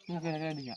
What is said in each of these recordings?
Ini kira-kira dia.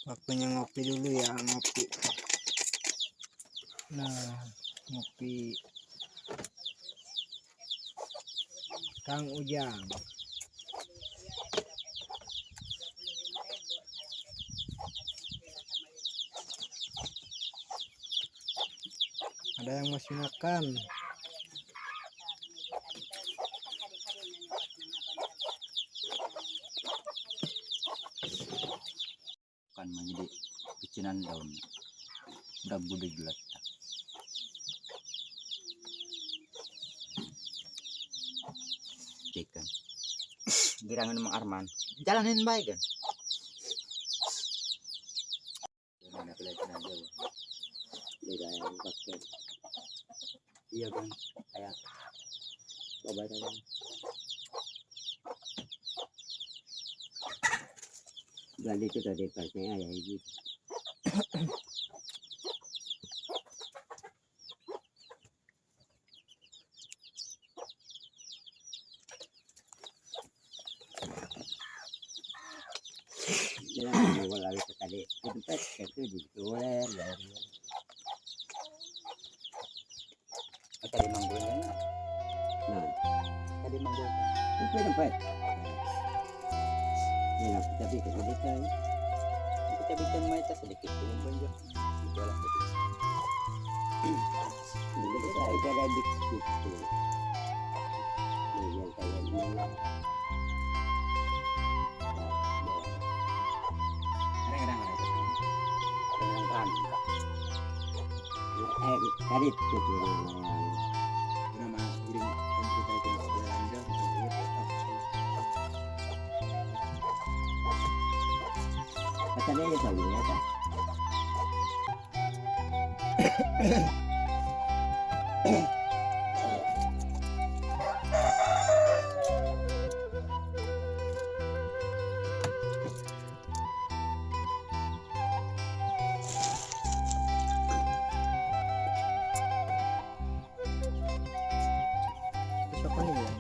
Waktunya ngopi dulu ya, ngopi. Nah, ngopi Kang Ujang. Ada yang masih makan. Kan menjadi picinan daun udah bude gelat ikan girangan Mang Arman jalanin baik kan mana kelihatan aja beda yang pakai iya kan kayak coba aja gali itu tadi pakai ayah gitu ya mau lari ke tadi ke tempat itu dituler dari tadi manggulnya nah tadi manggulnya itu tempat ya tapi kemudian kita bikin maita sedikit dengan banjir jualan tadi jadi kita ada dikit yang kayak gini tadi itu nama giring kita itu belanja katanya ya tahu ya kan Siapa nih ya?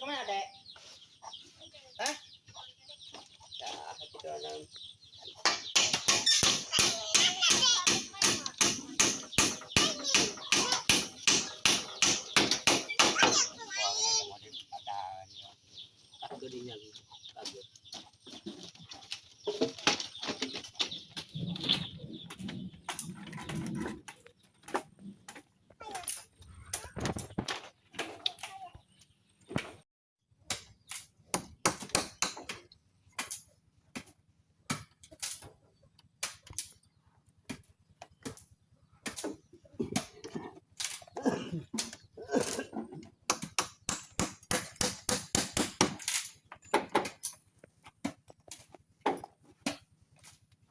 kemana dek? Hah? Ya, itu alam.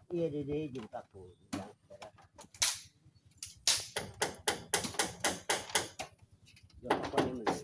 Iya deh jumpa aku. Jumpa apa nih mas?